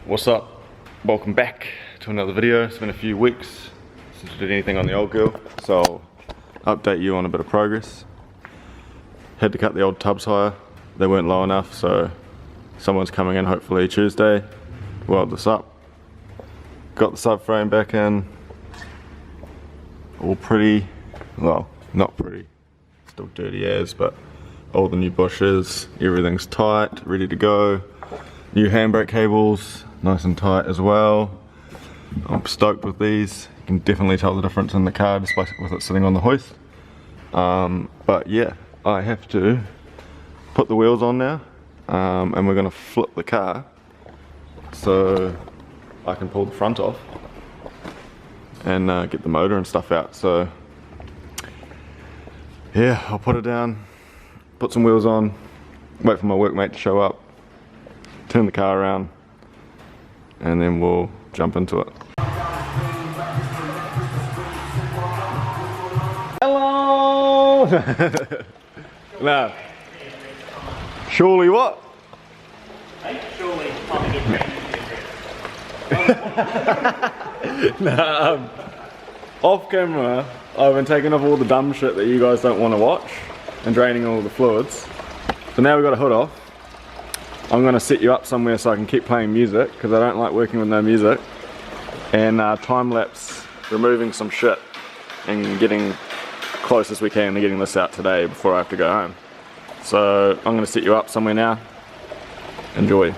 What's up? Welcome back to another video. It's been a few weeks since I did anything on the old girl, so I'll update you on a bit of progress. Had to cut the old tubs higher, they weren't low enough, so someone's coming in hopefully Tuesday, weld this up. Got the subframe back in, all pretty, well, not pretty, still dirty as, but all the new bushes, everything's tight, ready to go. New handbrake cables, nice and tight as well. I'm stoked with these. You can definitely tell the difference in the car just with it sitting on the hoist. But yeah, I have to put the wheels on now, and we're gonna flip the car so I can pull the front off and get the motor and stuff out. So yeah, I'll put it down, put some wheels on, wait for my workmate to show up, turn the car around, and then we'll jump into it. Hello! Now, surely what? Hey, surely time to get Nah, off camera, I've been taking off all the dumb shit that you guys don't want to watch and draining all the fluids. So now we've got a hood off. I'm going to set you up somewhere so I can keep playing music, because I don't like working with no music, and time-lapse removing some shit and getting close as we can to getting this out today before I have to go home. So I'm going to set you up somewhere now. Enjoy.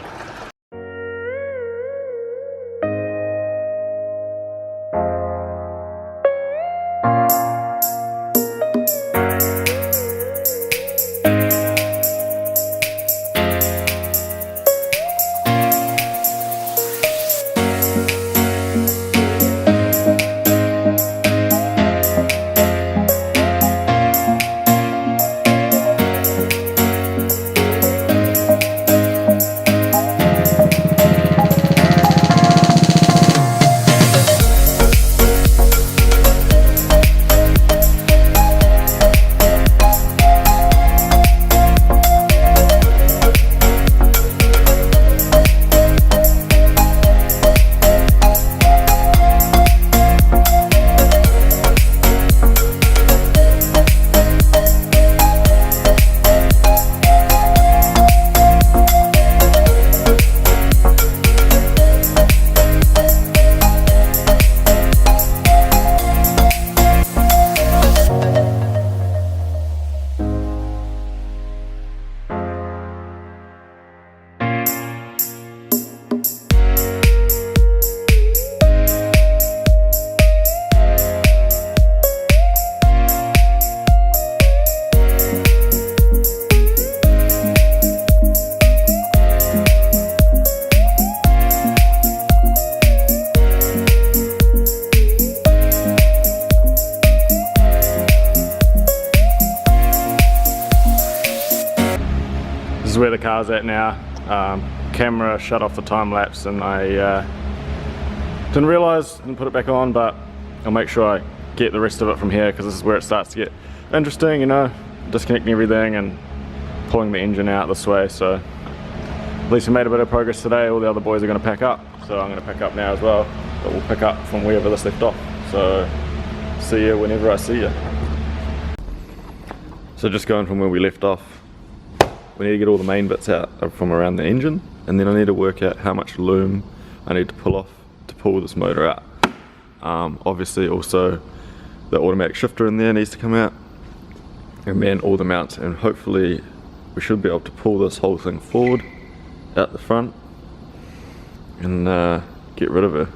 This is where the car's at now. Camera shut off the time lapse and I didn't realise and put it back on, but I'll make sure I get the rest of it from here, because this is where it starts to get interesting, you know, disconnecting everything and pulling the engine out this way. So at least we made a bit of progress today. All the other boys are going to pack up, so I'm going to pack up now as well, but we'll pick up from wherever this left off. So see you whenever I see you. So just going from where we left off, we need to get all the main bits out from around the engine, and then I need to work out how much loom I need to pull off to pull this motor out. Obviously also the automatic shifter in there needs to come out, and then all the mounts, and hopefully we should be able to pull this whole thing forward out the front and get rid of her.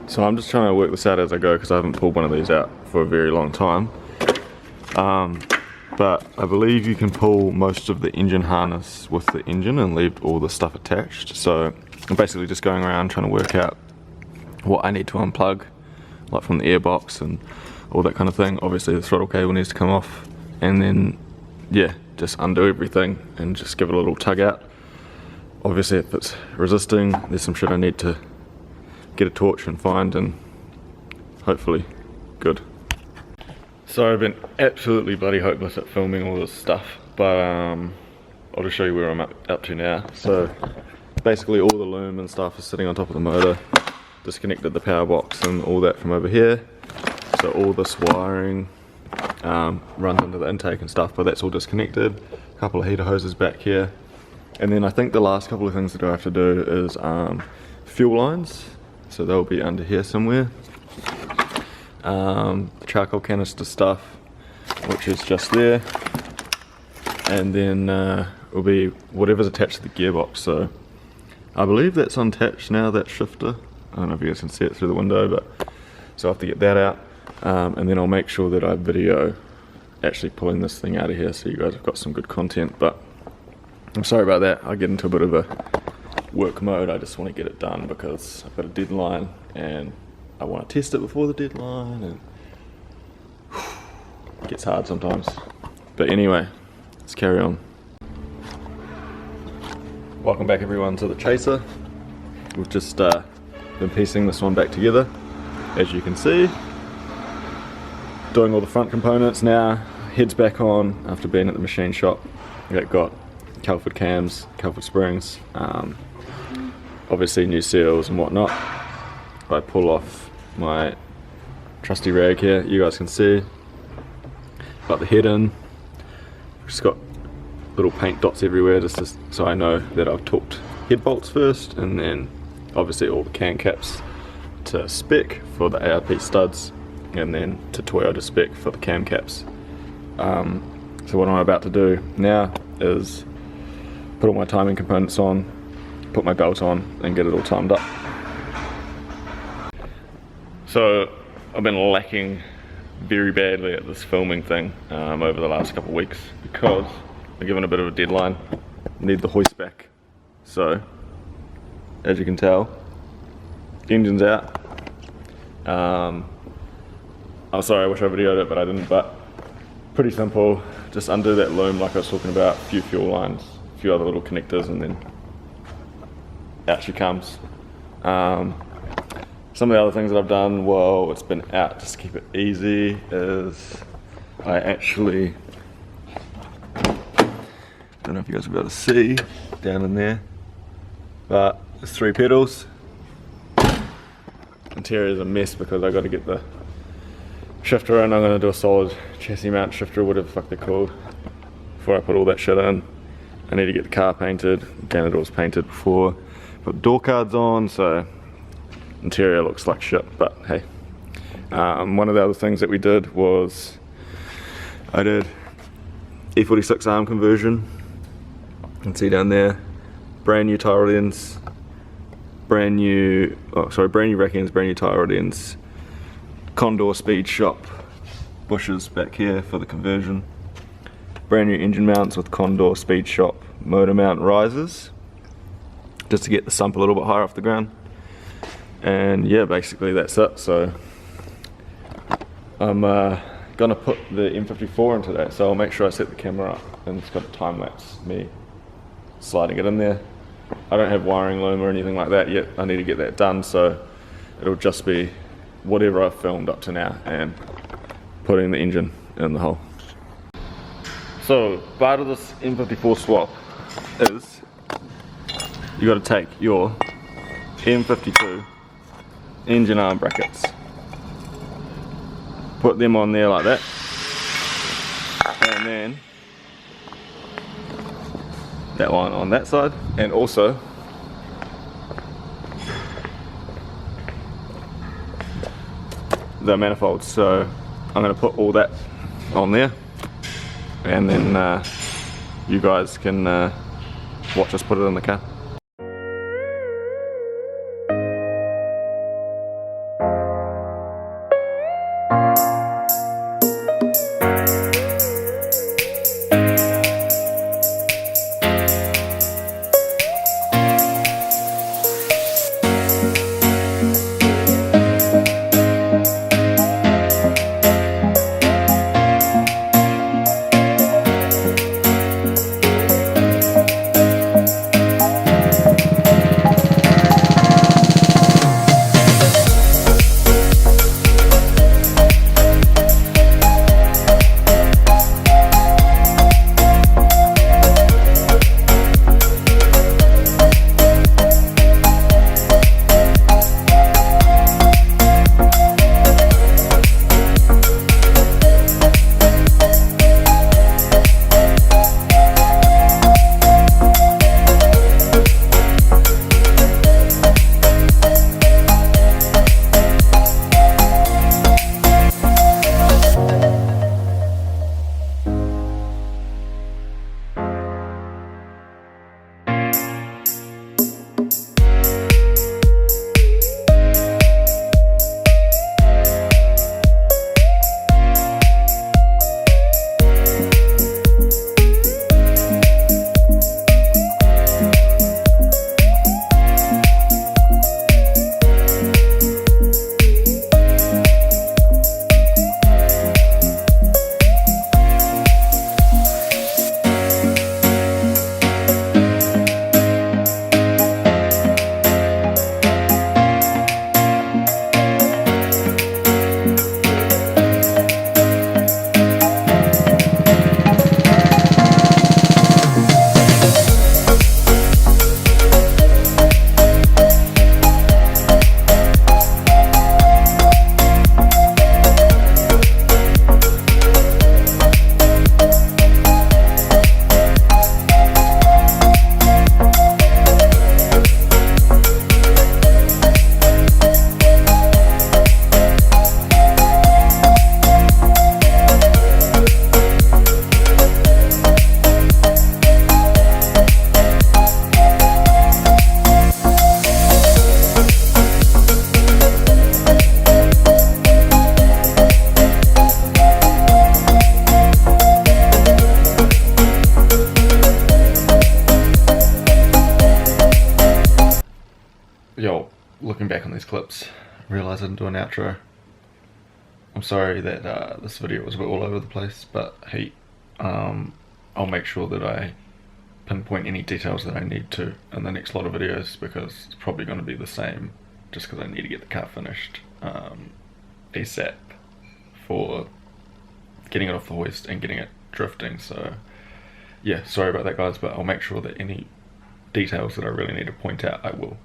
So I'm just trying to work this out as I go, because I haven't pulled one of these out for a very long time. But I believe you can pull most of the engine harness with the engine and leave all the stuff attached. So I'm basically just going around trying to work out what I need to unplug, like from the airbox and all that kind of thing. Obviously the throttle cable needs to come off, and then yeah, just undo everything and just give it a little tug out. Obviously if it's resisting, there's some shit I need to get a torch and find, and hopefully good. So I've been absolutely bloody hopeless at filming all this stuff, but I'll just show you where I'm up to now. So basically all the loom and stuff is sitting on top of the motor. Disconnected the power box and all that from over here. So all this wiring runs into the intake and stuff, but that's all disconnected. A couple of heater hoses back here. And then I think the last couple of things that I have to do is fuel lines. So they'll be under here somewhere. Charcoal canister stuff, which is just there. And then will be whatever's attached to the gearbox. So I believe that's unattached now, that shifter. I don't know if you guys can see it through the window, but so I have to get that out. And then I'll make sure that I video actually pulling this thing out of here so you guys have got some good content. But I'm sorry about that. I get into a bit of a work mode. I just want to get it done because I've got a deadline and I want to test it before the deadline, and it gets hard sometimes. But anyway, let's carry on. Welcome back everyone to the Chaser. We've just been piecing this one back together, as you can see. Doing all the front components now. Heads back on after being at the machine shop. That got Calford cams, Calford springs, obviously new seals and whatnot. If I pull off my trusty rag here, you guys can see. Got the head in. Just got little paint dots everywhere just so I know that I've torqued head bolts first, and then obviously all the can caps to spec for the ARP studs, and then to Toyota spec for the cam caps. So what I'm about to do now is put all my timing components on, put my belt on, and get it all timed up. So I've been lacking very badly at this filming thing over the last couple of weeks because I'm given a bit of a deadline. Need the hoist back. So as you can tell, the engine's out. I'm sorry, I wish I videoed it, but I didn't. But pretty simple. Just undo that loom like I was talking about, a few fuel lines, a few other little connectors, and then out she comes. Some of the other things that I've done while it's been out, just to keep it easy, is I actually, don't know if you guys will be able to see down in there, but there's 3 pedals. Interior's a mess because I got to get the shifter in. I'm going to do a solid chassis mount shifter, whatever the fuck they're called, before I put all that shit in. I need to get the car painted. Again, it was painted before. Put door cards on, so interior looks like shit, but hey. One of the other things that we did was I did E46 arm conversion. You can see down there, brand new tie rod ends, brand new rack ends, brand new tie rod ends, Condor speed shop bushes back here for the conversion, brand new engine mounts with Condor speed shop motor mount risers, just to get the sump a little bit higher off the ground. And yeah, basically that's it. So I'm gonna put the M54 into that, so I'll make sure I set the camera up and it's got a time lapse me sliding it in there. I don't have wiring loom or anything like that yet. I need to get that done, so it'll just be whatever I've filmed up to now and putting the engine in the hole. So part of this M54 swap is you got to take your M52 engine arm brackets, put them on there like that, and then that one on that side, and also the manifolds. So I'm going to put all that on there, and then you guys can watch us put it in the car. yo, looking back on these clips, I realised I didn't do an outro. I'm sorry that this video was a bit all over the place, but hey, I'll make sure that I pinpoint any details that I need to in the next lot of videos, because it's probably going to be the same, just because I need to get the car finished ASAP for getting it off the hoist and getting it drifting. So yeah, sorry about that guys, but I'll make sure that any details that I really need to point out, I will.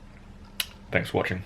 Thanks for watching.